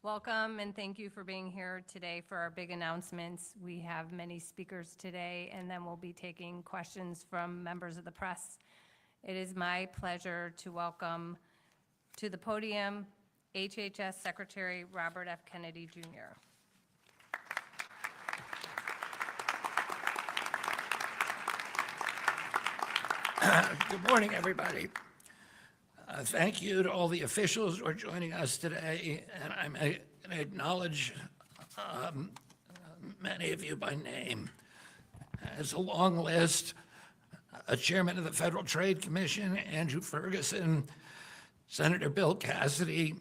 Welcome and thank you for being here today for our big announcements. We have many speakers today, and then we'll be taking questions from members of the press. It is my pleasure to welcome to the podium HHS Secretary Robert F. Kennedy, Jr. Good morning, everybody. Thank you to all the officials who are joining us today, and I'm going to acknowledge many of you by name. It's a long list. Chairman of the Federal Trade Commission, Andrew Ferguson, Senator Bill Cassidy,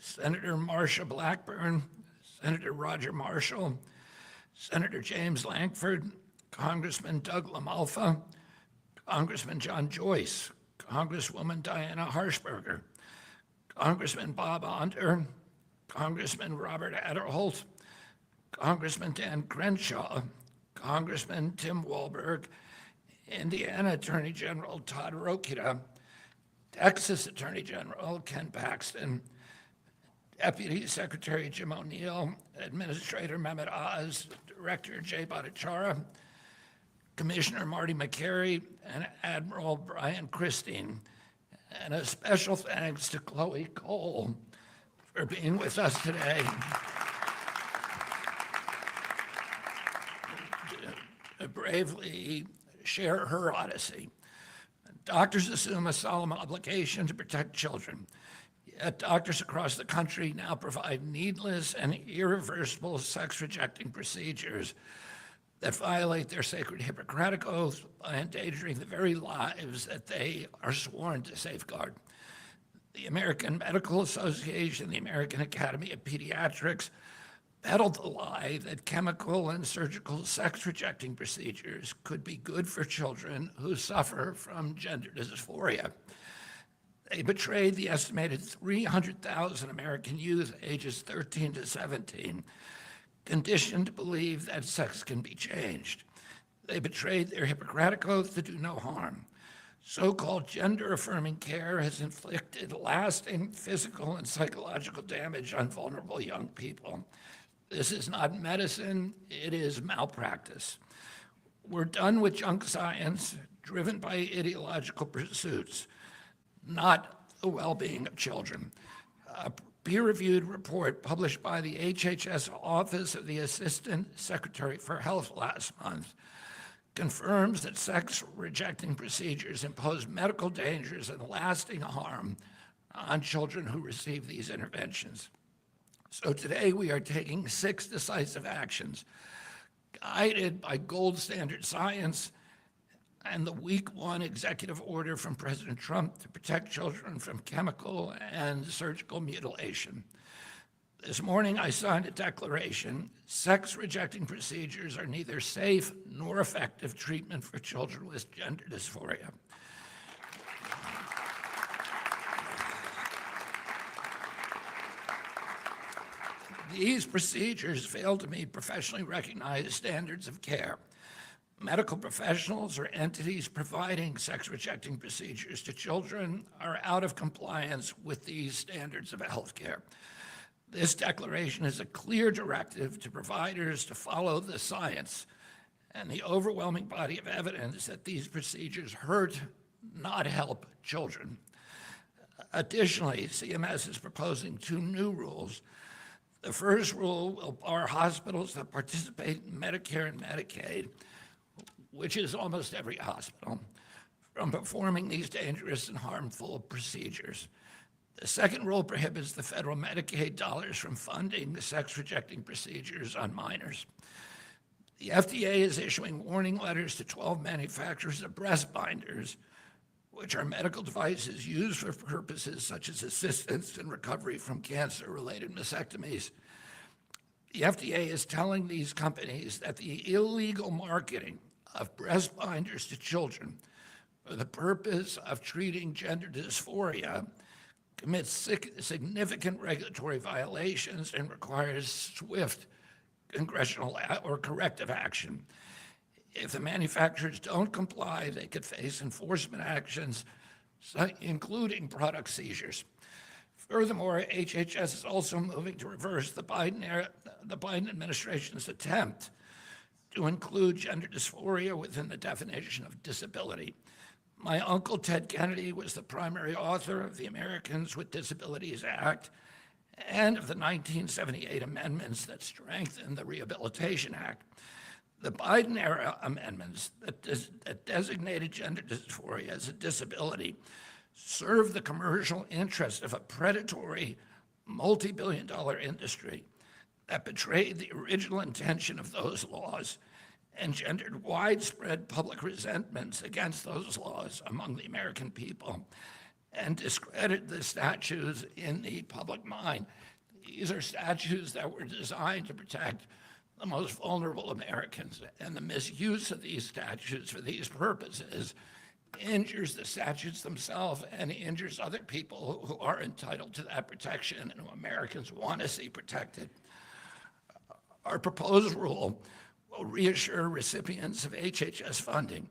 Senator Marsha Blackburn, Senator Roger Marshall, Senator James Lankford, Congressman Doug LaMalfa, Congressman John Joyce, Congresswoman Diana Harshberger, Congressman Bob Onder, Congressman Robert Aderholt, Congressman Dan Crenshaw, Congressman Tim Walberg, Indiana Attorney General Todd Rokita, Texas Attorney General Ken Paxton, Deputy Secretary Jim O'Neill, Administrator Mehmet Oz, Director Jay Bhattacharya, Commissioner Marty McCary, and Admiral Brian Christine. And a special thanks to Chloe Cole for being with us today to bravely share her odyssey. Doctors assume a solemn obligation to protect children. Yet doctors across the country now provide needless and irreversible sex-rejecting procedures that violate their sacred Hippocratic oath by endangering the very lives that they are sworn to safeguard. The American Medical Association, the American Academy of Pediatrics, peddled the lie that chemical and surgical sex-rejecting procedures could be good for children who suffer from gender dysphoria. They betrayed the estimated 300,000 American youth ages 13 to 17, conditioned to believe that sex can be changed. They betrayed their Hippocratic oath to do no harm. So-called gender-affirming care has inflicted lasting physical and psychological damage on vulnerable young people. This is not medicine, it is malpractice. We're done with junk science driven by ideological pursuits, not the well-being of children. A peer-reviewed report published by the HHS Office of the Assistant Secretary for Health last month confirms that sex-rejecting procedures impose medical dangers and lasting harm on children who receive these interventions. So today we are taking 6 decisive actions, guided by gold standard science and the week 1 executive order from President Trump to protect children from chemical and surgical mutilation. This morning I signed a declaration: sex-rejecting procedures are neither safe nor effective treatment for children with gender dysphoria. These procedures fail to meet professionally recognized standards of care. Medical professionals or entities providing sex-rejecting procedures to children are out of compliance with these standards of healthcare. This declaration is a clear directive to providers to follow the science and the overwhelming body of evidence that these procedures hurt, not help, children. Additionally, CMS is proposing 2 new rules. The first rule will bar hospitals that participate in Medicare and Medicaid, which is almost every hospital, from performing these dangerous and harmful procedures. The second rule prohibits the federal Medicaid dollars from funding the sex-rejecting procedures on minors. The FDA is issuing warning letters to 12 manufacturers of breast binders, which are medical devices used for purposes such as assistance in recovery from cancer-related mastectomies. The FDA is telling these companies that the illegal marketing of breast binders to children for the purpose of treating gender dysphoria commits significant regulatory violations and requires swift congressional or corrective action. If the manufacturers don't comply, they could face enforcement actions, including product seizures. Furthermore, HHS is also moving to reverse the Biden administration's attempt to include gender dysphoria within the definition of disability. My uncle, Ted Kennedy, was the primary author of the Americans with Disabilities Act and of the 1978 amendments that strengthened the Rehabilitation Act. The Biden-era amendments that designated gender dysphoria as a disability serve the commercial interest of a predatory, multi-billion-dollar industry that betrayed the original intention of those laws and gendered widespread public resentments against those laws among the American people and discredited the statutes in the public mind. These are statutes that were designed to protect the most vulnerable Americans, and the misuse of these statutes for these purposes injures the statutes themselves and injures other people who are entitled to that protection and who Americans want to see protected. Our proposed rule will reassure recipients of HHS funding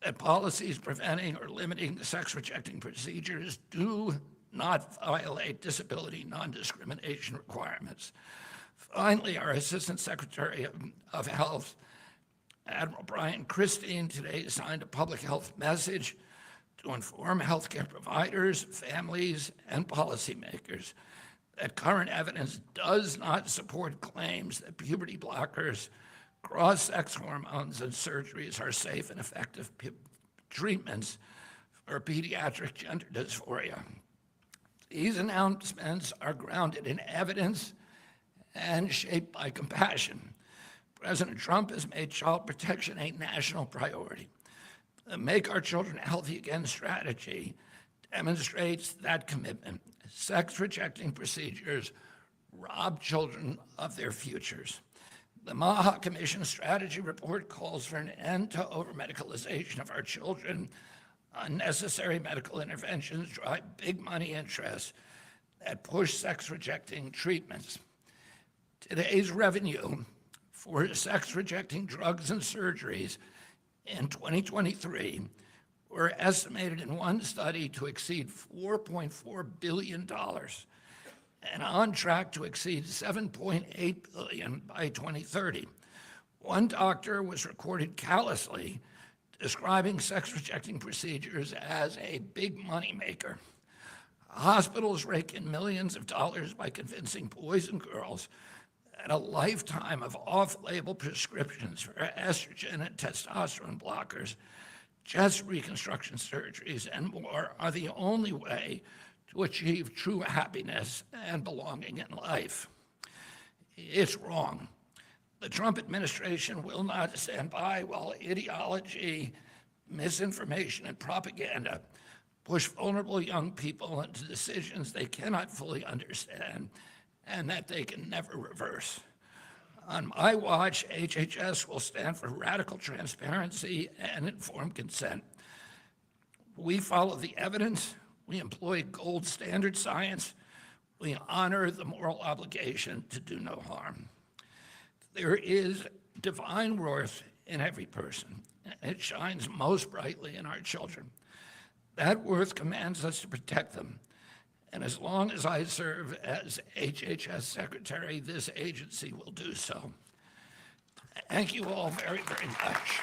that policies preventing or limiting the sex-rejecting procedures do not violate disability non-discrimination requirements. Finally, our Assistant Secretary of Health, Admiral Brian Christine, today signed a public health message to inform healthcare providers, families, and policymakers that current evidence does not support claims that puberty blockers, cross-sex hormones, and surgeries are safe and effective treatments for pediatric gender dysphoria. These announcements are grounded in evidence and shaped by compassion. President Trump has made child protection a national priority. The Make Our Children Healthy Again strategy demonstrates that commitment. Sex-rejecting procedures rob children of their futures. The Maha Commission strategy report calls for an end to over-medicalization of our children. Unnecessary medical interventions drive big money interests that push sex-rejecting treatments. Today's revenue for sex-rejecting drugs and surgeries in 2023 were estimated in one study to exceed $4.4 billion and on track to exceed $7.8 billion by 2030. One doctor was recorded callously describing sex-rejecting procedures as a big moneymaker. Hospitals rake in millions of dollars by convincing boys and girls that a lifetime of off-label prescriptions for estrogen and testosterone blockers, chest reconstruction surgeries, and more are the only way to achieve true happiness and belonging in life. It's wrong. The Trump administration will not stand by while ideology, misinformation, and propaganda push vulnerable young people into decisions they cannot fully understand and that they can never reverse. On my watch, HHS will stand for radical transparency and informed consent. We follow the evidence, we employ gold standard science, we honor the moral obligation to do no harm. There is divine worth in every person, and it shines most brightly in our children. That worth commands us to protect them. And as long as I serve as HHS Secretary, this agency will do so. Thank you all very, very much.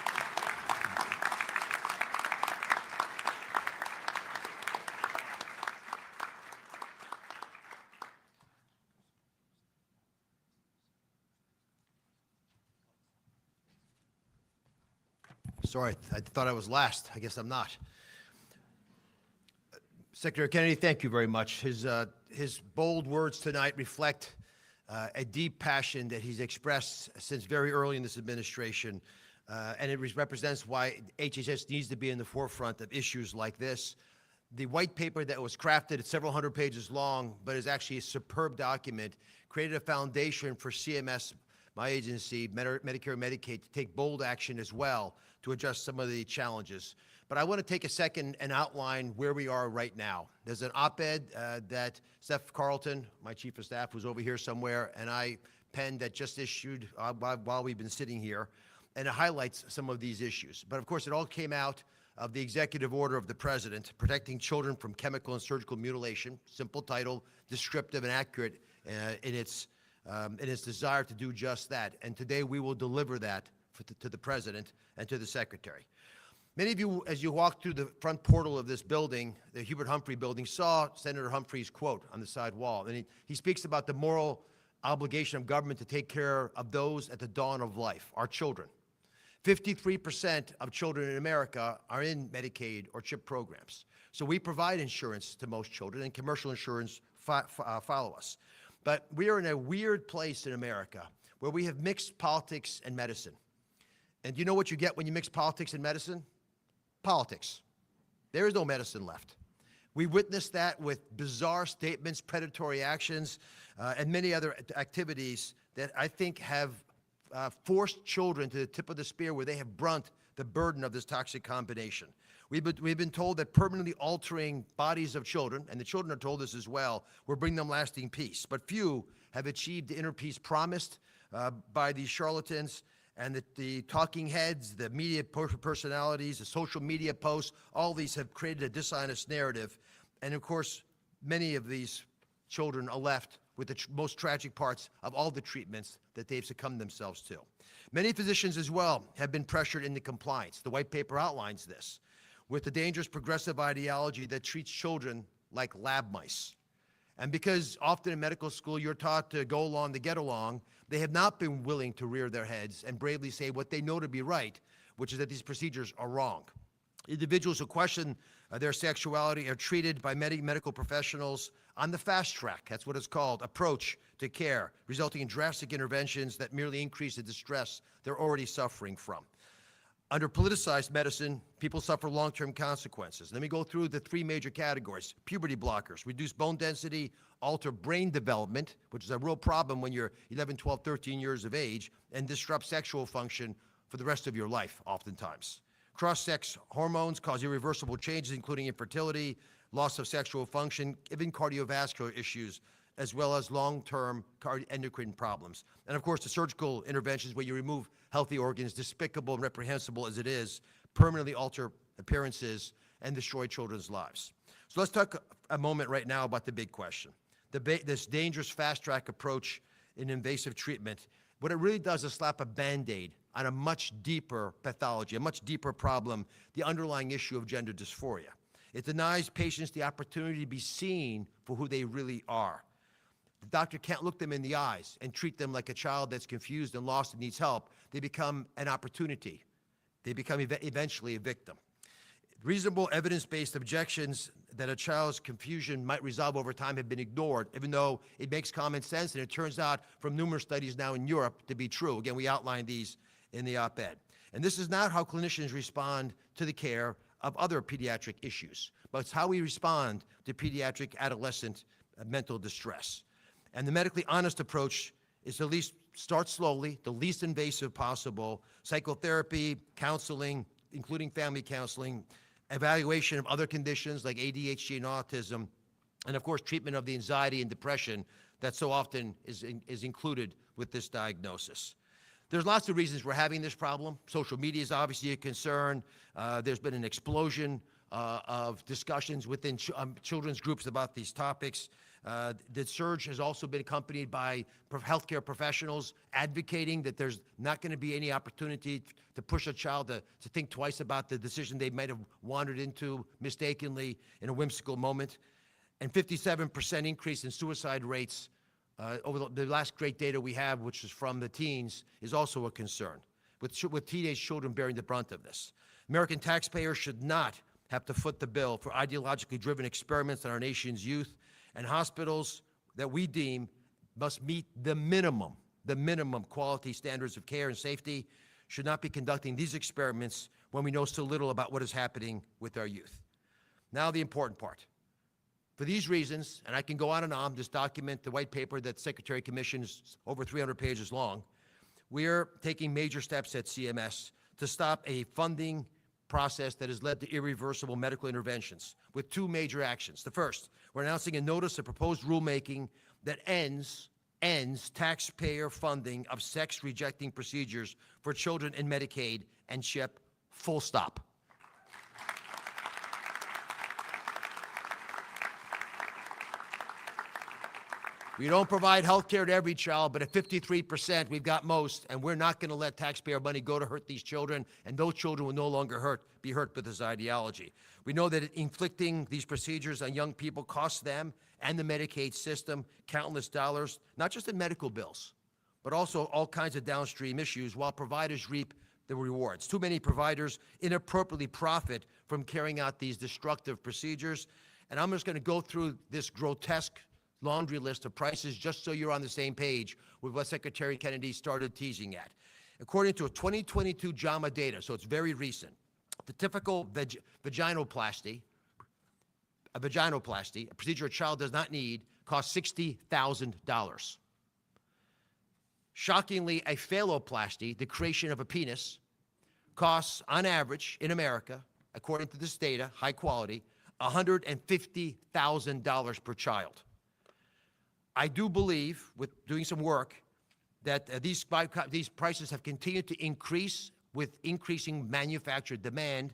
Sorry, I thought I was last. I guess I'm not. Secretary Kennedy, thank you very much. His bold words tonight reflect a deep passion that he's expressed since very early in this administration, and it represents why HHS needs to be in the forefront of issues like this. The white paper that was crafted, it's several hundred pages long, but is actually a superb document, created a foundation for CMS, my agency, Medicare and Medicaid, to take bold action as well to address some of the challenges. But I want to take a second and outline where we are right now. There's an op-ed that Steph Carlton, my chief of staff, who's over here somewhere, and I penned that just issued while we've been sitting here, and it highlights some of these issues. But of course, it all came out of the executive order of the president protecting children from chemical and surgical mutilation. Simple title, descriptive and accurate in its desire to do just that. And today we will deliver that to the president and to the secretary. Many of you, as you walked through the front portal of this building, the Hubert Humphrey building, saw Senator Humphrey's quote on the side wall. And he speaks about the moral obligation of government to take care of those at the dawn of life, our children. 53% of children in America are in Medicaid or CHIP programs. So we provide insurance to most children, and commercial insurance follow us. But we are in a weird place in America where we have mixed politics and medicine. And do you know what you get when you mix politics and medicine? Politics. There is no medicine left. We witnessed that with bizarre statements, predatory actions, and many other activities that I think have forced children to the tip of the spear where they have brunt the burden of this toxic combination. We've been told that permanently altering bodies of children, and the children are told this as well, will bring them lasting peace. But few have achieved the inner peace promised by these charlatans, and the talking heads, the media personalities, the social media posts, all these have created a dishonest narrative. And of course, many of these children are left with the most tragic parts of all the treatments that they've succumbed themselves to. Many physicians as well have been pressured into compliance. The white paper outlines this, with the dangerous progressive ideology that treats children like lab mice. And because often in medical school you're taught to go along to get along, they have not been willing to rear their heads and bravely say what they know to be right, which is that these procedures are wrong. Individuals who question their sexuality are treated by many medical professionals on the fast track, that's what it's called, approach to care, resulting in drastic interventions that merely increase the distress they're already suffering from. Under politicized medicine, people suffer long-term consequences. Let me go through the three major categories. Puberty blockers, reduce bone density, alter brain development, which is a real problem when you're 11, 12, 13 years of age, and disrupt sexual function for the rest of your life, oftentimes. Cross-sex hormones cause irreversible changes, including infertility, loss of sexual function, even cardiovascular issues, as well as long-term endocrine problems. And of course, the surgical interventions where you remove healthy organs, despicable and reprehensible as it is, permanently alter appearances and destroy children's lives. So let's talk a moment right now about the big question. This dangerous fast-track approach in invasive treatment, what it really does is slap a Band-Aid on a much deeper pathology, a much deeper problem, the underlying issue of gender dysphoria. It denies patients the opportunity to be seen for who they really are. The doctor can't look them in the eyes and treat them like a child that's confused and lost and needs help. They become an opportunity. They become eventually a victim. Reasonable evidence-based objections that a child's confusion might resolve over time have been ignored, even though it makes common sense, and it turns out from numerous studies now in Europe to be true. Again, we outlined these in the op-ed. And this is not how clinicians respond to the care of other pediatric issues, but it's how we respond to pediatric adolescent mental distress. And the medically honest approach is to at least start slowly, the least invasive possible, psychotherapy, counseling, including family counseling, evaluation of other conditions like ADHD and autism, and of course treatment of the anxiety and depression that so often is included with this diagnosis. There's lots of reasons we're having this problem. Social media is obviously a concern. There's been an explosion of discussions within children's groups about these topics. The surge has also been accompanied by healthcare professionals advocating that there's not going to be any opportunity to push a child to think twice about the decision they might have wandered into mistakenly in a whimsical moment. And 57% increase in suicide rates over the last great data we have, which is from the teens, is also a concern, with teenage children bearing the brunt of this. American taxpayers should not have to foot the bill for ideologically driven experiments on our nation's youth, and hospitals that we deem must meet the minimum quality standards of care and safety should not be conducting these experiments when we know so little about what is happening with our youth. Now the important part. For these reasons, and I can go on and on, this document, the white paper that the Secretary commissions over 300 pages long, we are taking major steps at CMS to stop a funding process that has led to irreversible medical interventions with two major actions. The first, we're announcing a notice of proposed rulemaking that ends taxpayer funding of sex-rejecting procedures for children in Medicaid and CHIP, full stop. We don't provide health care to every child, but at 53%, we've got most, and we're not going to let taxpayer money go to hurt these children, and those children will no longer be hurt with this ideology. We know that inflicting these procedures on young people costs them and the Medicaid system countless dollars, not just in medical bills, but also all kinds of downstream issues, while providers reap the rewards. Too many providers inappropriately profit from carrying out these destructive procedures. And I'm just going to go through this grotesque laundry list of prices just so you're on the same page with what Secretary Kennedy started teasing at. According to a 2022 JAMA data, so it's very recent, the typical vaginoplasty, a procedure a child does not need, costs $60,000. Shockingly, a phalloplasty, the creation of a penis, costs, on average, in America, according to this data, high quality, $150,000 per child. I do believe, with doing some work, that these prices have continued to increase with increasing manufactured demand.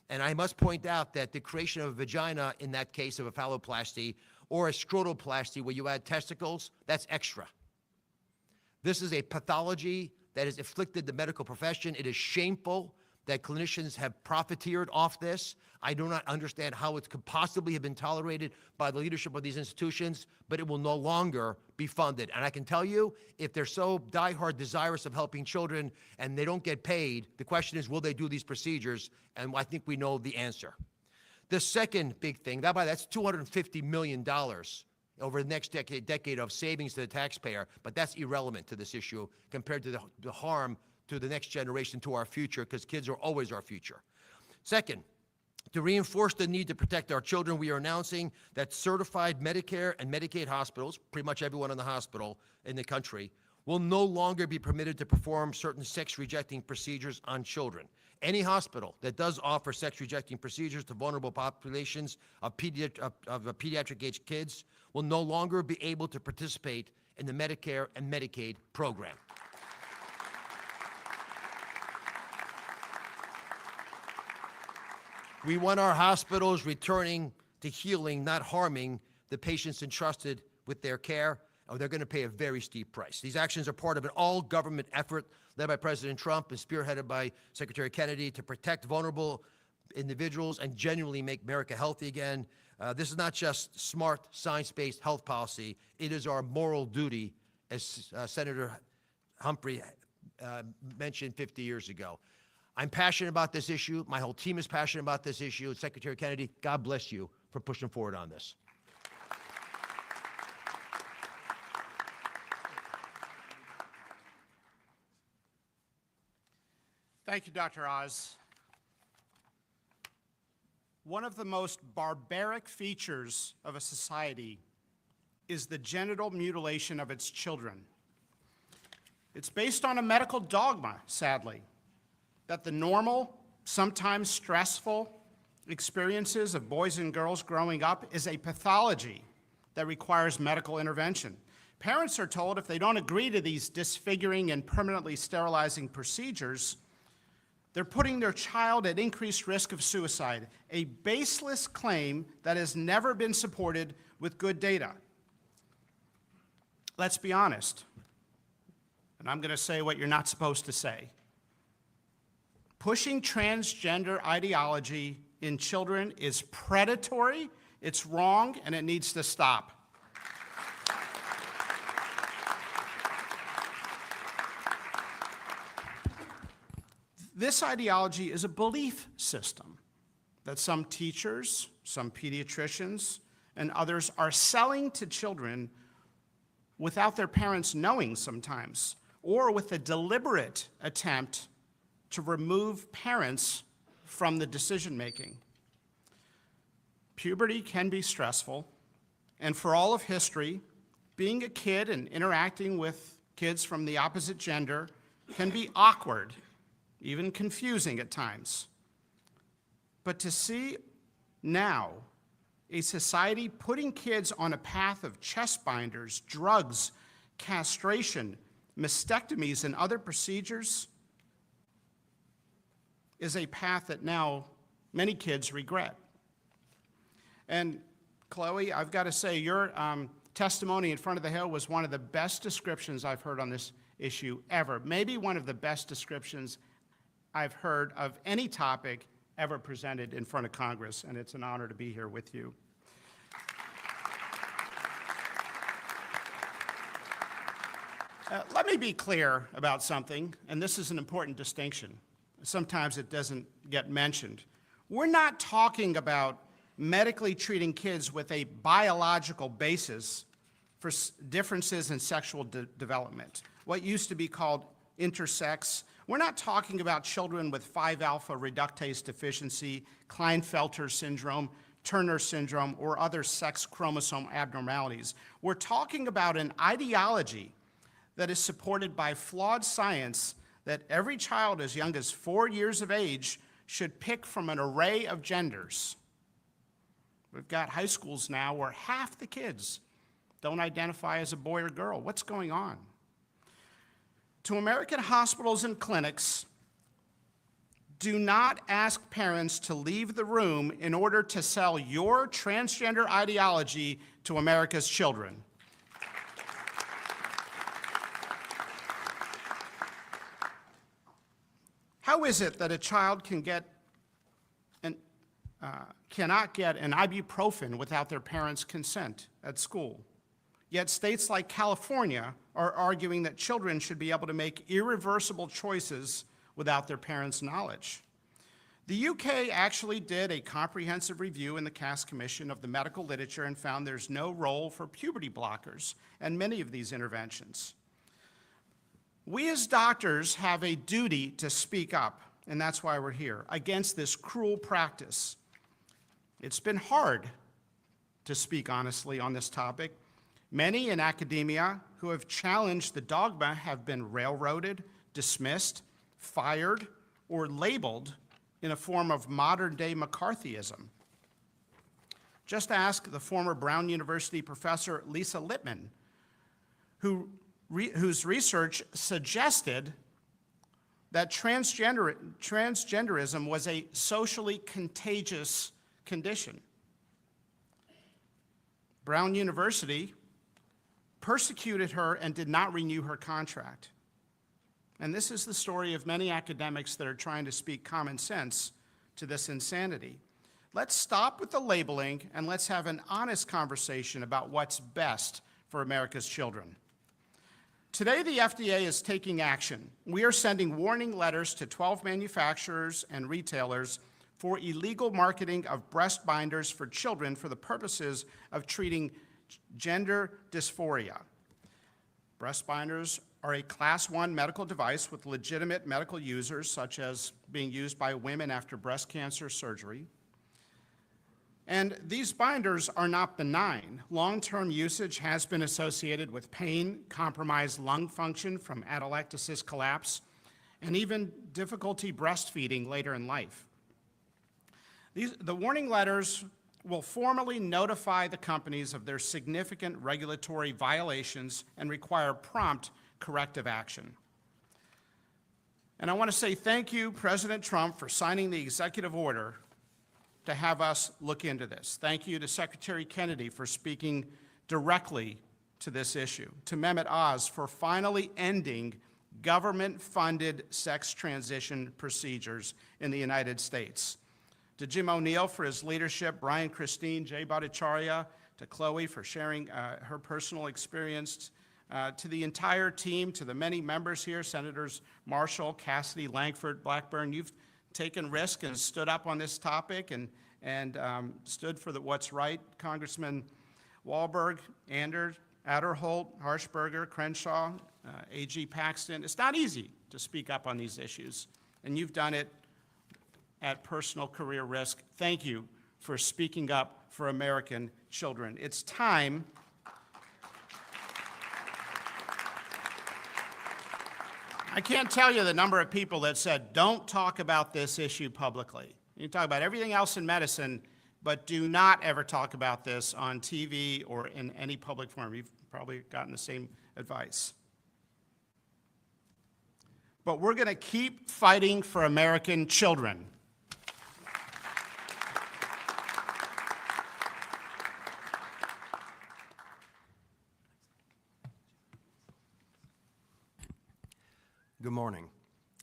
And I must point out that the creation of a vagina, in that case of a phalloplasty, or a scrotoplasty where you add testicles, that's extra. This is a pathology that has afflicted the medical profession. It is shameful that clinicians have profiteered off this. I do not understand how it could possibly have been tolerated by the leadership of these institutions, but it will no longer be funded. And I can tell you, if they're so diehard desirous of helping children and they don't get paid, the question is, will they do these procedures? And I think we know the answer. The second big thing, that's $250 million over the next decade of savings to the taxpayer, but that's irrelevant to this issue compared to the harm to the next generation, to our future, because kids are always our future. Second, to reinforce the need to protect our children, we are announcing that certified Medicare and Medicaid hospitals, pretty much everyone in the hospital in the country, will no longer be permitted to perform certain sex-rejecting procedures on children. Any hospital that does offer sex-rejecting procedures to vulnerable populations of pediatric-age kids will no longer be able to participate in the Medicare and Medicaid program. We want our hospitals returning to healing, not harming the patients entrusted with their care, or they're going to pay a very steep price. These actions are part of an all-government effort led by President Trump and spearheaded by Secretary Kennedy to protect vulnerable individuals and genuinely make America healthy again. This is not just smart, science-based health policy. It is our moral duty, as Senator Humphrey mentioned 50 years ago. I'm passionate about this issue. My whole team is passionate about this issue. Secretary Kennedy, God bless you for pushing forward on this. Thank you, Dr. Oz. One of the most barbaric features of a society is the genital mutilation of its children. It's based on a medical dogma, sadly, that the normal, sometimes stressful experiences of boys and girls growing up is a pathology that requires medical intervention. Parents are told if they don't agree to these disfiguring and permanently sterilizing procedures, they're putting their child at increased risk of suicide, a baseless claim that has never been supported with good data. Let's be honest, and I'm going to say what you're not supposed to say. Pushing transgender ideology in children is predatory, it's wrong, and it needs to stop. This ideology is a belief system that some teachers, some pediatricians, and others are selling to children without their parents knowing sometimes, or with a deliberate attempt to remove parents from the decision-making. Puberty can be stressful, and for all of history, being a kid and interacting with kids from the opposite gender can be awkward, even confusing at times. But to see now a society putting kids on a path of chest binders, drugs, castration, mastectomies, and other procedures is a path that now many kids regret. And Chloe, I've got to say, your testimony in front of the Hill was one of the best descriptions I've heard on this issue ever. Maybe one of the best descriptions I've heard of any topic ever presented in front of Congress, and it's an honor to be here with you. Let me be clear about something, and this is an important distinction. Sometimes it doesn't get mentioned. We're not talking about medically treating kids with a biological basis for differences in sexual development, what used to be called intersex. We're not talking about children with 5-alpha reductase deficiency, Klinefelter syndrome, Turner syndrome, or other sex chromosome abnormalities. We're talking about an ideology that is supported by flawed science that every child as young as 4 years of age should pick from an array of genders. We've got high schools now where half the kids don't identify as a boy or girl. What's going on? To American hospitals and clinics, do not ask parents to leave the room in order to sell your transgender ideology to America's children. How is it that a child cannot get an ibuprofen without their parents' consent at school? Yet states like California are arguing that children should be able to make irreversible choices without their parents' knowledge. The UK actually did a comprehensive review in the Cass Commission of the medical literature and found there's no role for puberty blockers in many of these interventions. We as doctors have a duty to speak up, and that's why we're here, against this cruel practice. It's been hard to speak honestly on this topic. Many in academia who have challenged the dogma have been railroaded, dismissed, fired, or labeled in a form of modern-day McCarthyism. Just ask the former Brown University professor Lisa Lippman, whose research suggested that transgenderism was a socially contagious condition. Brown University persecuted her and did not renew her contract. And this is the story of many academics that are trying to speak common sense to this insanity. Let's stop with the labeling and let's have an honest conversation about what's best for America's children. Today, the FDA is taking action. We are sending warning letters to 12 manufacturers and retailers for illegal marketing of breast binders for children for the purposes of treating gender dysphoria. Breast binders are a Class 1 medical device with legitimate medical users, such as being used by women after breast cancer surgery. And these binders are not benign. Long-term usage has been associated with pain, compromised lung function from atelectasis collapse, and even difficulty breastfeeding later in life. The warning letters will formally notify the companies of their significant regulatory violations and require prompt corrective action. And I want to say thank you, President Trump, for signing the executive order to have us look into this. Thank you to Secretary Kennedy for speaking directly to this issue, to Mehmet Oz for finally ending government-funded sex transition procedures in the United States, to Jim O'Neill for his leadership, Brian Christine, Jay Bhattacharya, to Chloe for sharing her personal experience, to the entire team, to the many members here, Senators Marshall, Cassidy, Langford, Blackburn. You've taken risk and stood up on this topic and stood for what's right. Congressman Wahlberg, Anders, Adderholt, Harshberger, Crenshaw, AG Paxton. It's not easy to speak up on these issues, and you've done it at personal career risk. Thank you for speaking up for American children. It's time I can't tell you the number of people that said, don't talk about this issue publicly. You can talk about everything else in medicine, but do not ever talk about this on TV or in any public forum. You've probably gotten the same advice. But we're going to keep fighting for American children. Good morning.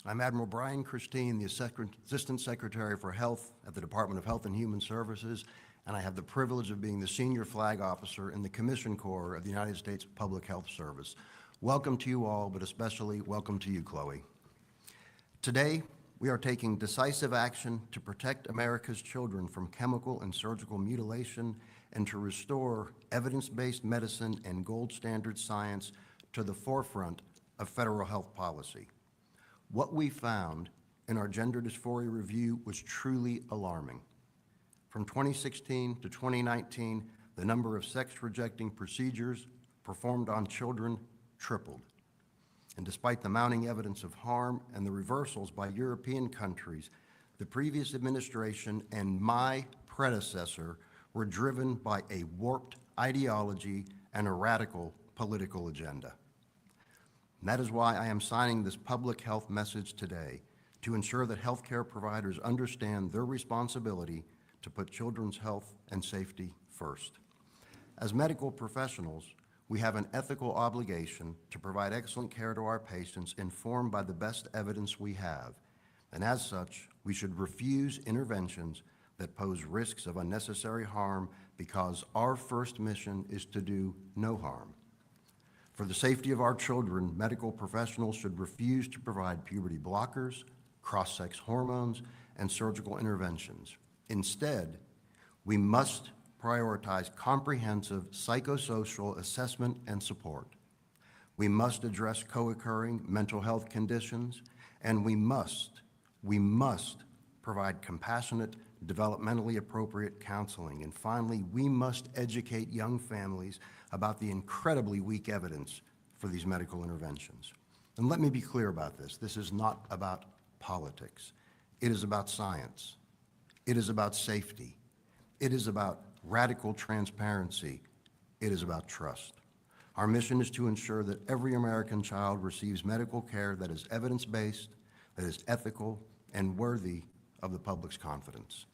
I'm Admiral Brian Christine, the Assistant Secretary for Health at the Department of Health and Human Services, and I have the privilege of being the Senior Flag Officer in the Commission Corps of the United States Public Health Service. Welcome to you all, but especially welcome to you, Chloe. Today, we are taking decisive action to protect America's children from chemical and surgical mutilation and to restore evidence-based medicine and gold standard science to the forefront of federal health policy. What we found in our gender dysphoria review was truly alarming. From 2016 to 2019, the number of sex-rejecting procedures performed on children tripled. And despite the mounting evidence of harm and the reversals by European countries, the previous administration and my predecessor were driven by a warped ideology and a radical political agenda. And that is why I am signing this public health message today, to ensure that healthcare providers understand their responsibility to put children's health and safety first. As medical professionals, we have an ethical obligation to provide excellent care to our patients informed by the best evidence we have. And as such, we should refuse interventions that pose risks of unnecessary harm because our first mission is to do no harm. For the safety of our children, medical professionals should refuse to provide puberty blockers, cross-sex hormones, and surgical interventions. Instead, we must prioritize comprehensive psychosocial assessment and support. We must address co-occurring mental health conditions, and we must provide compassionate, developmentally appropriate counseling. And finally, we must educate young families about the incredibly weak evidence for these medical interventions. And let me be clear about this. This is not about politics. It is about science. It is about safety. It is about radical transparency. It is about trust. Our mission is to ensure that every American child receives medical care that is evidence-based, that is ethical, and worthy of the public's confidence.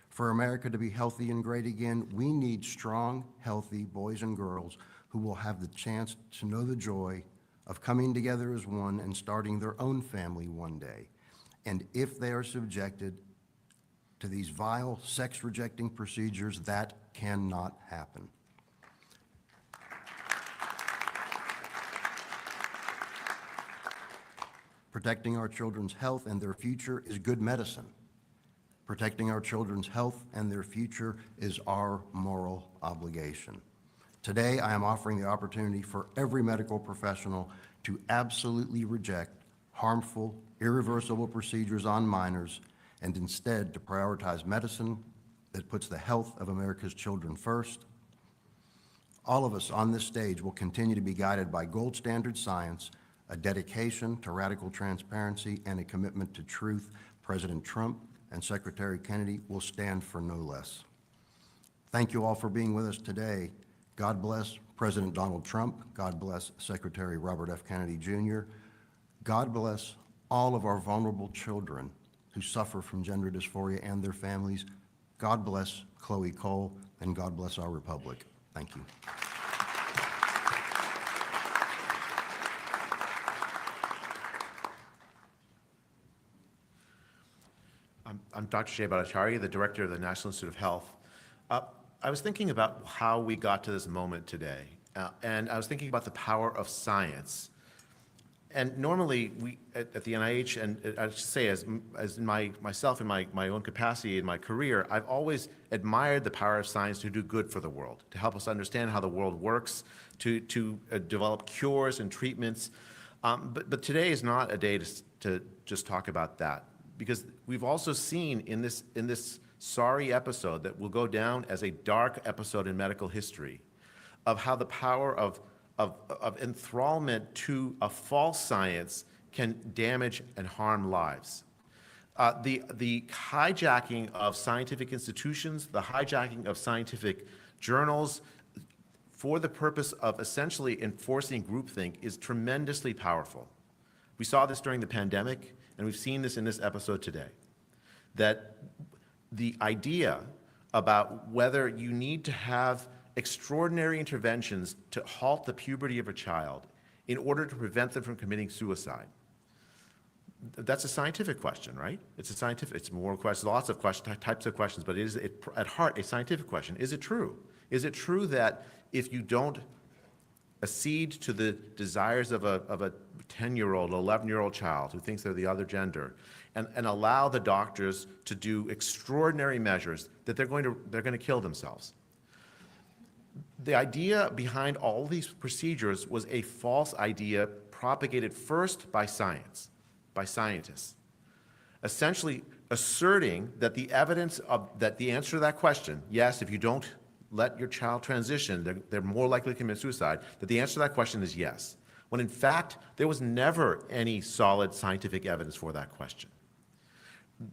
For America to be healthy and great again, we need strong, healthy boys and girls who will have the chance to know the joy of coming together as one and starting their own family one day. And if they are subjected to these vile, sex-rejecting procedures, that cannot happen. Protecting our children's health and their future is good medicine. Protecting our children's health and their future is our moral obligation. Today, I am offering the opportunity for every medical professional to absolutely reject harmful, irreversible procedures on minors and instead to prioritize medicine that puts the health of America's children first. All of us on this stage will continue to be guided by gold standard science, a dedication to radical transparency, and a commitment to truth. President Trump and Secretary Kennedy will stand for no less. Thank you all for being with us today. God bless President Donald Trump. God bless Secretary Robert F. Kennedy, Jr. God bless all of our vulnerable children who suffer from gender dysphoria and their families. God bless Chloe Cole, and God bless our republic. Thank you. I'm Dr. Jay Bhattacharya, the Director of the National Institute of Health. I was thinking about how we got to this moment today, and I was thinking about the power of science. And normally, we at the NIH, and I should say, as in myself in my own capacity in my career, I've always admired the power of science to do good for the world, to help us understand how the world works, to develop cures and treatments. But today is not a day to just talk about that, because we've also seen in this sorry episode that will go down as a dark episode in medical history of how the power of enthrallment to a false science can damage and harm lives. The hijacking of scientific institutions, the hijacking of scientific journals for the purpose of essentially enforcing groupthink is tremendously powerful. We saw this during the pandemic, and we've seen this in this episode today, that the idea about whether you need to have extraordinary interventions to halt the puberty of a child in order to prevent them from committing suicide. That's a scientific question, right? It's more questions, lots of types of questions, but it is at heart a scientific question. Is it true? Is it true that if you don't accede to the desires of a 10-year-old, 11-year-old child who thinks they're the other gender, and allow the doctors to do extraordinary measures, that they're going to kill themselves? The idea behind all these procedures was a false idea propagated first by science, by scientists, essentially asserting that the evidence that the answer to that question, yes, if you don't let your child transition, they're more likely to commit suicide, that the answer to that question is yes, when in fact there was never any solid scientific evidence for that question.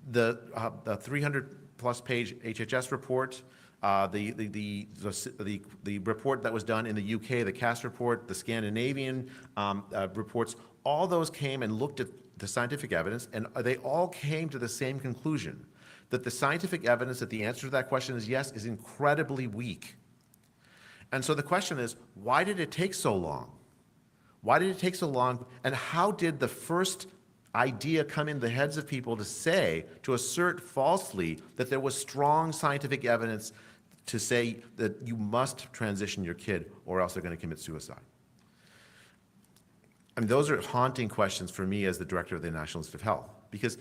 The 300-plus page HHS report, the report that was done in the UK, the CAS report, the Scandinavian reports, all those came and looked at the scientific evidence, and they all came to the same conclusion, that the scientific evidence that the answer to that question is yes is incredibly weak. And so the question is, why did it take so long? Why did it take so long, and how did the first idea come in the heads of people to assert falsely that there was strong scientific evidence to say that you must transition your kid or else they're going to commit suicide? I mean, those are haunting questions for me as the director of the National Institute of Health, because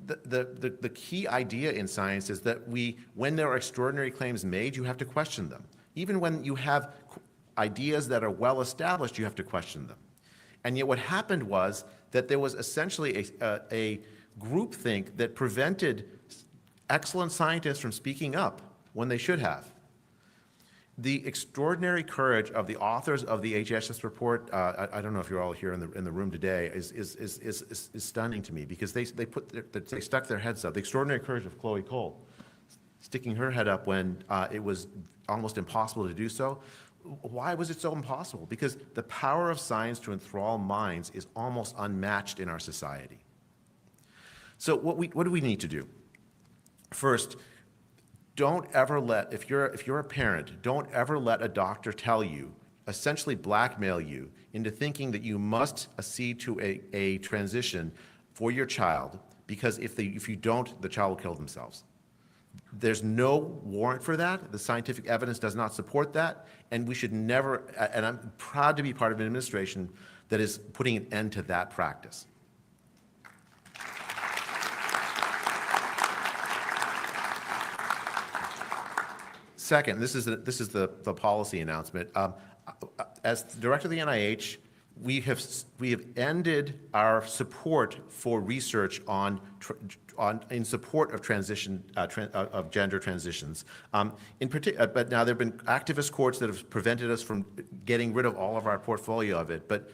the key idea in science is that when there are extraordinary claims made, you have to question them. Even when you have ideas that are well established, you have to question them. And yet what happened was that there was essentially a groupthink that prevented excellent scientists from speaking up when they should have. The extraordinary courage of the authors of the HHS report, I don't know if you're all here in the room today, is stunning to me, because they stuck their heads up. The extraordinary courage of Chloe Cole, sticking her head up when it was almost impossible to do so. Why was it so impossible? Because the power of science to enthrall minds is almost unmatched in our society. So what do we need to do? First, don't ever let, if you're a parent, don't ever let a doctor tell you, essentially blackmail you into thinking that you must accede to a transition for your child, because if you don't, the child will kill themselves. There's no warrant for that. The scientific evidence does not support that, and we should never, and I'm proud to be part of an administration that is putting an end to that practice. Second, this is the policy announcement. As director of the NIH, we have ended our support for research in support of transition of gender transitions. But now there have been activist courts that have prevented us from getting rid of all of our portfolio of it. But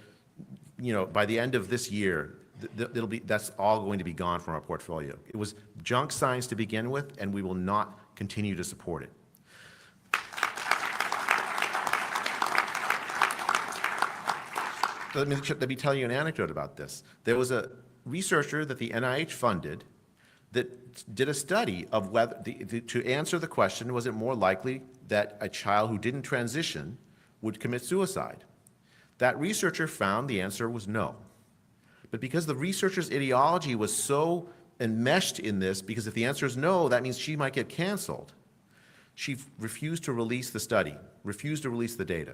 by the end of this year, that's all going to be gone from our portfolio. It was junk science to begin with, and we will not continue to support it. Let me tell you an anecdote about this. There was a researcher that the NIH funded that did a study of whether, to answer the question, was it more likely that a child who didn't transition would commit suicide? That researcher found the answer was no. But because the researcher's ideology was so enmeshed in this, because if the answer is no, that means she might get canceled, she refused to release the study, refused to release the data.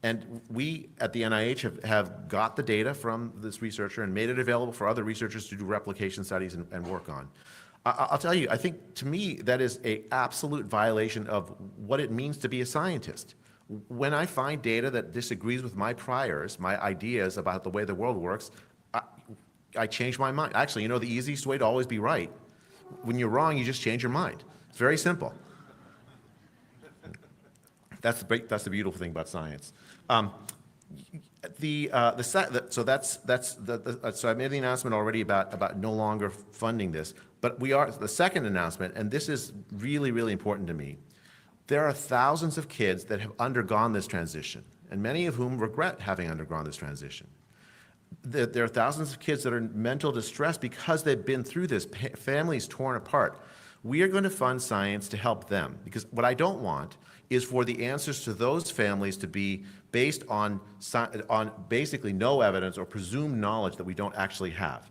And we at the NIH have got the data from this researcher and made it available for other researchers to do replication studies and work on. I'll tell you, I think to me that is an absolute violation of what it means to be a scientist. When I find data that disagrees with my priors, my ideas about the way the world works, I change my mind. Actually, the easiest way to always be right, when you're wrong, you just change your mind. It's very simple. That's the beautiful thing about science. So I made the announcement already about no longer funding this, but the second announcement, and this is really, really important to me. There are thousands of kids that have undergone this transition, and many of whom regret having undergone this transition. There are thousands of kids that are in mental distress because they've been through this, families torn apart. We are going to fund science to help them, because what I don't want is for the answers to those families to be based on basically no evidence or presumed knowledge that we don't actually have.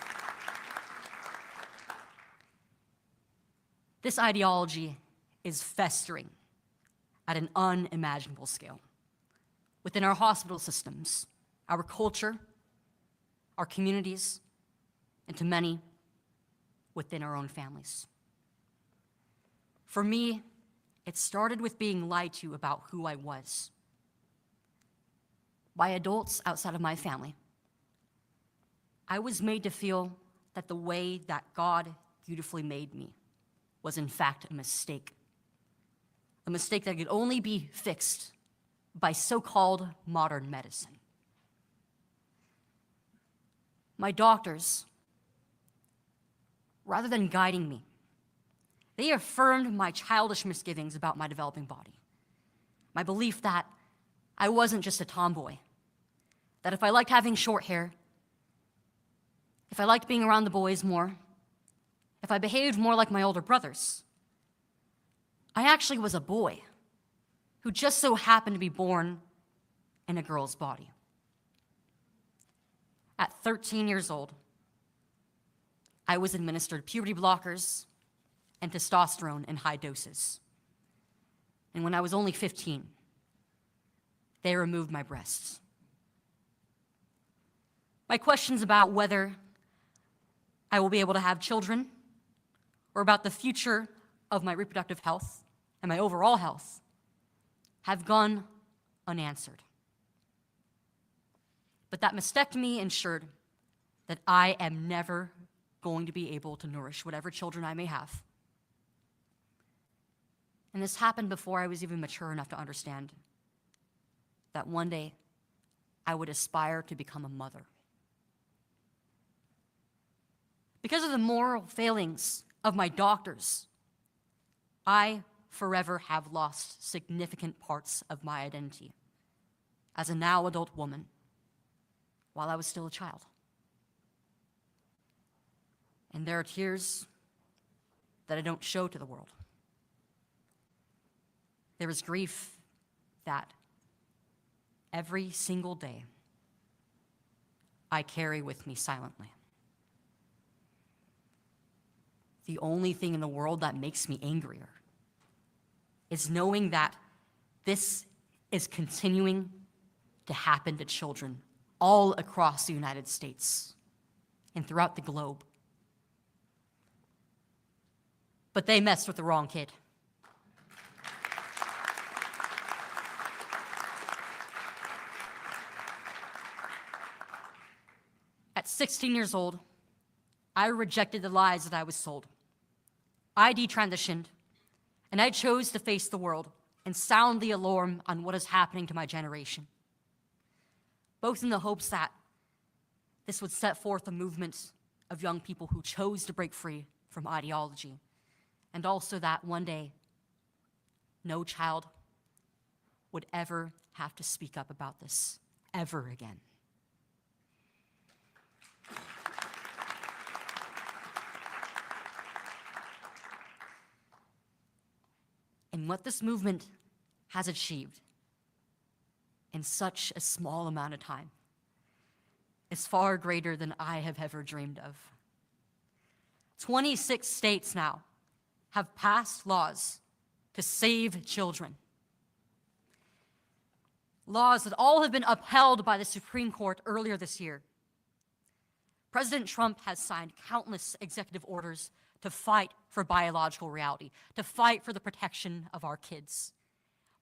This ideology is festering at an unimaginable scale within our hospital systems, our culture, our communities, and to many within our own families. For me, it started with being lied to about who I was by adults outside of my family. I was made to feel that the way that God beautifully made me was in fact a mistake that could only be fixed by so-called modern medicine. My doctors, rather than guiding me, they affirmed my childish misgivings about my developing body. My belief that I wasn't just a tomboy, that if I liked having short hair, if I liked being around the boys more, if I behaved more like my older brothers, I actually was a boy who just so happened to be born in a girl's body. At 13 years old, I was administered puberty blockers and testosterone in high doses. And when I was only 15, they removed my breasts. My questions about whether I will be able to have children or about the future of my reproductive health and my overall health have gone unanswered. But that mastectomy ensured that I am never going to be able to nourish whatever children I may have. And this happened before I was even mature enough to understand that one day I would aspire to become a mother. Because of the moral failings of my doctors, I forever have lost significant parts of my identity as a now adult woman while I was still a child. And there are tears that I don't show to the world. There is grief that every single day I carry with me silently. The only thing in the world that makes me angrier is knowing that this is continuing to happen to children all across the United States and throughout the globe. But they messed with the wrong kid. At 16 years old, I rejected the lies that I was sold. I detransitioned, and I chose to face the world and sound the alarm on what is happening to my generation, both in the hopes that this would set forth a movement of young people who chose to break free from ideology, and also that one day, no child would ever have to speak up about this ever again. And what this movement has achieved in such a small amount of time is far greater than I have ever dreamed of. 26 states now have passed laws to save children. Laws that all have been upheld by the Supreme Court earlier this year. President Trump has signed countless executive orders to fight for biological reality, to fight for the protection of our kids.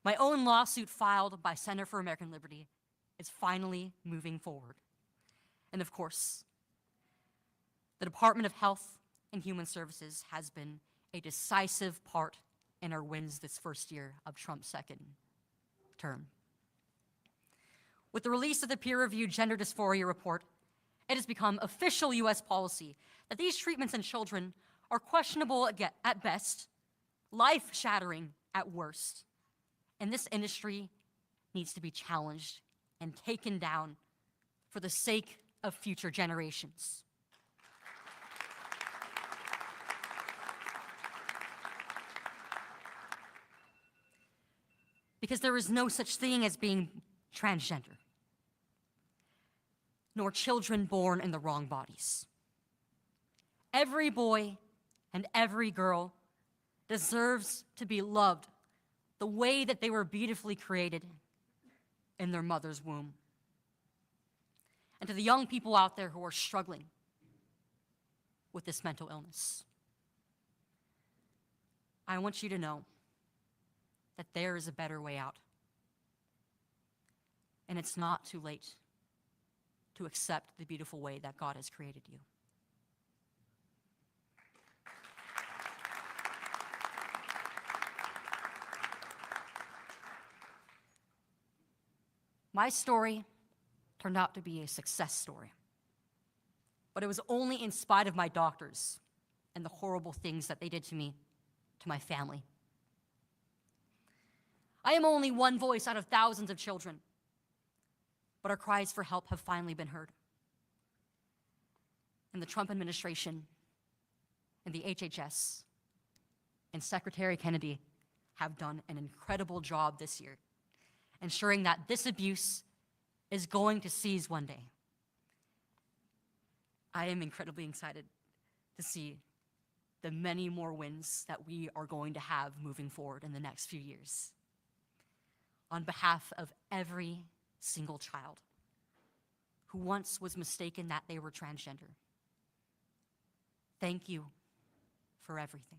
My own lawsuit filed by Center for American Liberty is finally moving forward. And of course, the Department of Health and Human Services has been a decisive part in our wins this first year of Trump's second term. With the release of the peer-reviewed gender dysphoria report, it has become official US policy that these treatments in children are questionable at best, life-shattering at worst. And this industry needs to be challenged and taken down for the sake of future generations. Because there is no such thing as being transgender, nor children born in the wrong bodies. Every boy and every girl deserves to be loved the way that they were beautifully created in their mother's womb. And to the young people out there who are struggling with this mental illness, I want you to know that there is a better way out. And it's not too late to accept the beautiful way that God has created you. My story turned out to be a success story. But it was only in spite of my doctors and the horrible things that they did to me, to my family. I am only one voice out of thousands of children, but our cries for help have finally been heard. And the Trump administration and the HHS and Secretary Kennedy have done an incredible job this year, ensuring that this abuse is going to cease one day. I am incredibly excited to see the many more wins that we are going to have moving forward in the next few years. On behalf of every single child who once was mistaken that they were transgender, thank you for everything.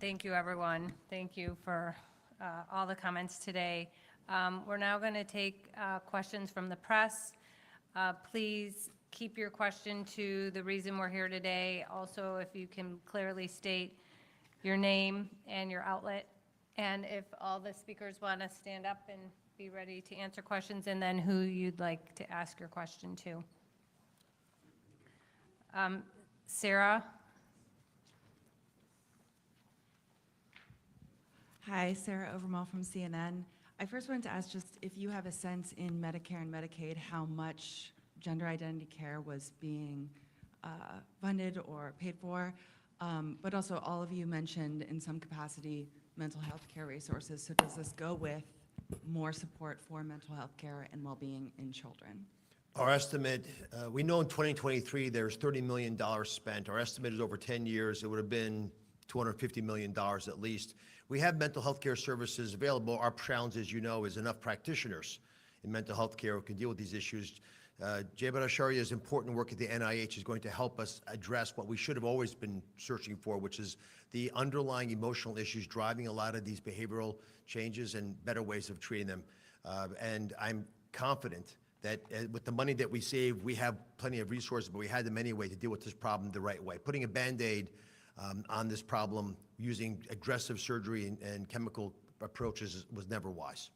Thank you, everyone. Thank you for all the comments today. We're now going to take questions from the press. Please keep your question to the reason we're here today. Also, if you can clearly state your name and your outlet, and if all the speakers want to stand up and be ready to answer questions, and then who you'd like to ask your question to. Sarah? Hi, Sarah Overmall from CNN. I first wanted to ask just if you have a sense in Medicare and Medicaid how much gender identity care was being funded or paid for, but also all of you mentioned in some capacity mental health care resources. So does this go with more support for mental health care and well-being in children? Our estimate, we know in 2023 there's $30 million spent. Our estimate is over 10 years, it would have been $250 million at least. We have mental health care services available. Our challenge, as you know, is enough practitioners in mental health care who can deal with these issues. Jay Bhattacharya's important work at the NIH is going to help us address what we should have always been searching for, which is the underlying emotional issues driving a lot of these behavioral changes and better ways of treating them. And I'm confident that with the money that we save, we have plenty of resources, but we had them anyway to deal with this problem the right way. Putting a Band-Aid on this problem using aggressive surgery and chemical approaches was never wise.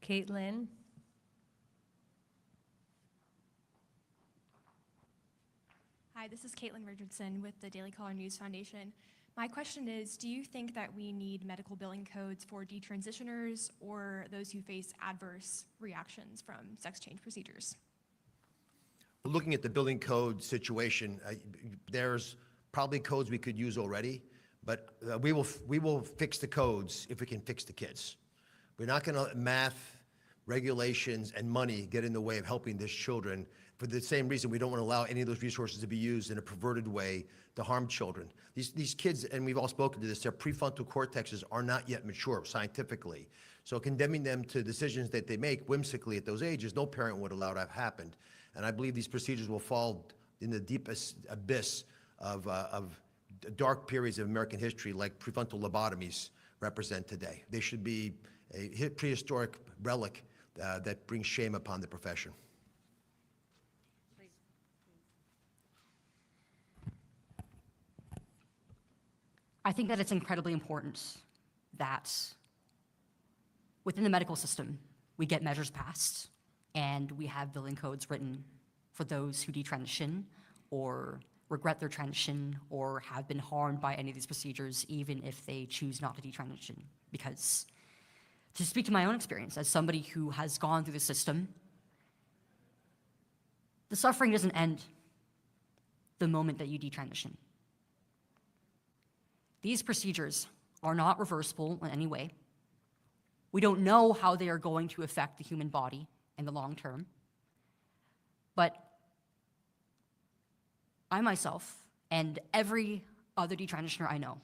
Caitlin? Hi, this is Caitlin Richardson with the Daily Caller News Foundation. My question is, do you think that we need medical billing codes for detransitioners or those who face adverse reactions from sex change procedures? Looking at the billing code situation, there's probably codes we could use already, but we will fix the codes if we can fix the kids. We're not going to let math, regulations, and money get in the way of helping these children. For the same reason, we don't want to allow any of those resources to be used in a perverted way to harm children. These kids, and we've all spoken to this, their prefrontal cortexes are not yet mature scientifically. So condemning them to decisions that they make whimsically at those ages, no parent would allow to have happened. And I believe these procedures will fall in the deepest abyss of dark periods of American history like prefrontal lobotomies represent today. They should be a prehistoric relic that brings shame upon the profession. I think that it's incredibly important that within the medical system, we get measures passed and we have billing codes written for those who detransition or regret their transition or have been harmed by any of these procedures, even if they choose not to detransition. Because to speak to my own experience as somebody who has gone through the system, the suffering doesn't end the moment that you detransition. These procedures are not reversible in any way. We don't know how they are going to affect the human body in the long term. But I myself and every other detransitioner I know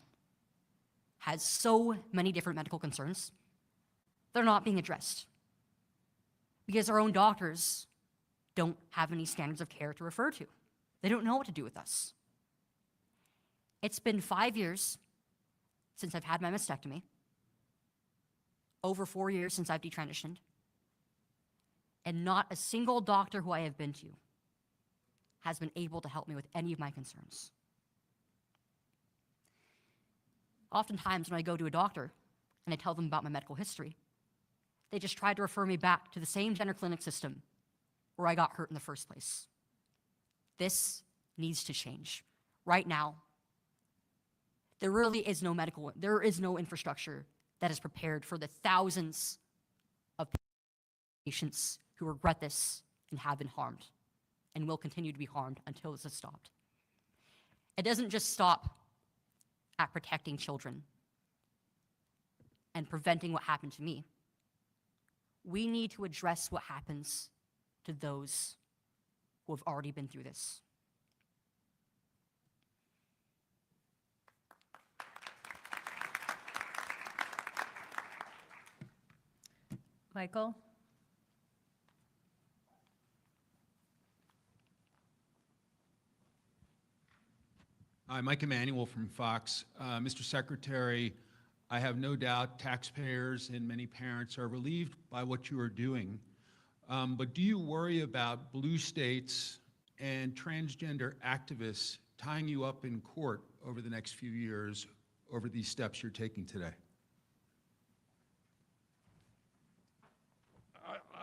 has so many different medical concerns that are not being addressed because our own doctors don't have any standards of care to refer to. They don't know what to do with us. It's been 5 years since I've had my mastectomy, over 4 years since I've detransitioned, and not a single doctor who I have been to has been able to help me with any of my concerns. Oftentimes when I go to a doctor and I tell them about my medical history, they just try to refer me back to the same gender clinic system where I got hurt in the first place. This needs to change. Right now, there is no infrastructure that is prepared for the thousands of patients who regret this and have been harmed and will continue to be harmed until this is stopped. It doesn't just stop at protecting children and preventing what happened to me. We need to address what happens to those who have already been through this. Michael? Hi, Mike Emanuel from Fox. Mr. Secretary, I have no doubt taxpayers and many parents are relieved by what you are doing. But do you worry about blue states and transgender activists tying you up in court over the next few years over these steps you're taking today?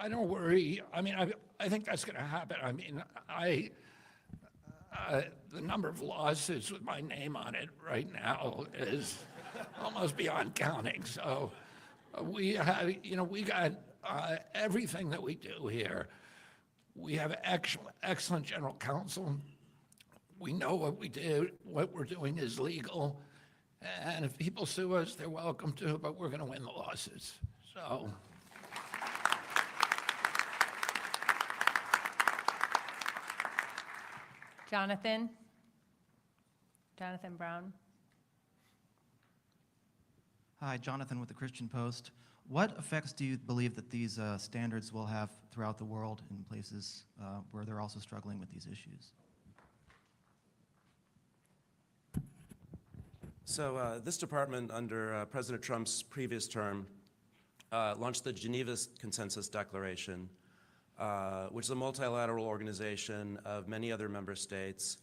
I don't worry. I mean, I think that's going to happen. I mean, the number of lawsuits with my name on it right now is almost beyond counting. So we have, we got everything that we do here. We have excellent general counsel. We know what we do. What we're doing is legal. And if people sue us, they're welcome to, but we're going to win the lawsuits. So. Jonathan Brown. Hi, Jonathan with the Christian Post. What effects do you believe that these standards will have throughout the world in places where they're also struggling with these issues? So this department, under President Trump's previous term, launched the Geneva Consensus Declaration, which is a multilateral organization of many other member states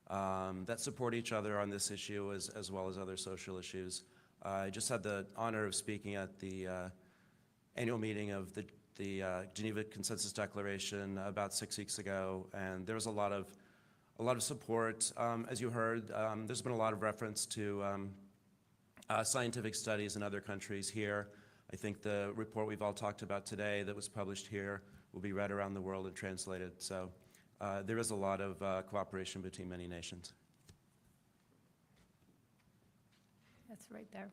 that support each other on this issue as well as other social issues. I just had the honor of speaking at the annual meeting of the Geneva Consensus Declaration about 6 weeks ago, and there was a lot of support. As you heard, there's been a lot of reference to scientific studies in other countries here. I think the report we've all talked about today that was published here will be read around the world and translated. So there is a lot of cooperation between many nations. That's right there.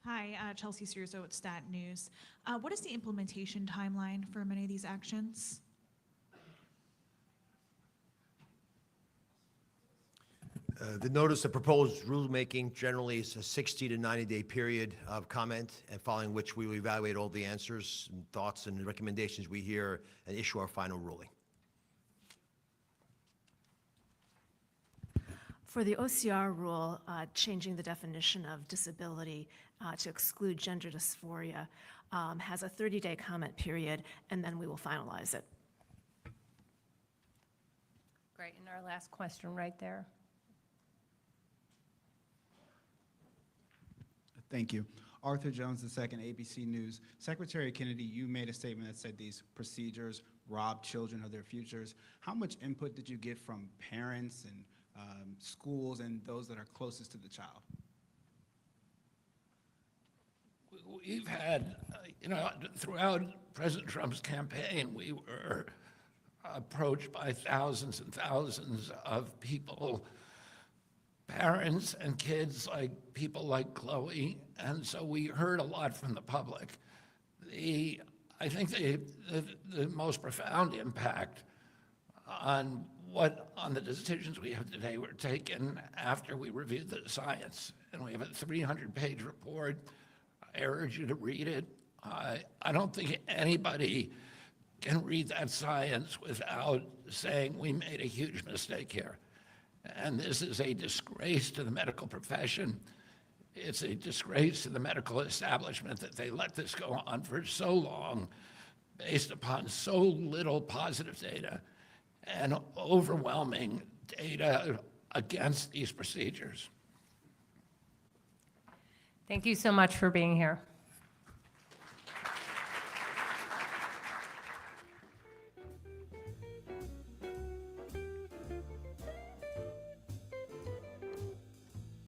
Hi, Chelsea Sturzo at Stat News. What is the implementation timeline for many of these actions? The notice of proposed rulemaking generally is a 60 to 90-day period of comment, and following which we will evaluate all the answers and thoughts and recommendations we hear and issue our final ruling. For the OCR rule, changing the definition of disability to exclude gender dysphoria has a 30-day comment period, and then we will finalize it. Great, and our last question right there. Thank you. Arthur Jones II, ABC News. Secretary Kennedy, you made a statement that said these procedures rob children of their futures. How much input did you get from parents and schools and those that are closest to the child? We've had, throughout President Trump's campaign, we were approached by thousands and thousands of people, parents and kids, like people like Chloe, and so we heard a lot from the public. I think the most profound impact on the decisions we have today were taken after we reviewed the science, and we have a 300-page report. I urge you to read it. I don't think anybody can read that science without saying we made a huge mistake here. And this is a disgrace to the medical profession. It's a disgrace to the medical establishment that they let this go on for so long based upon so little positive data and overwhelming data against these procedures. Thank you so much for being here.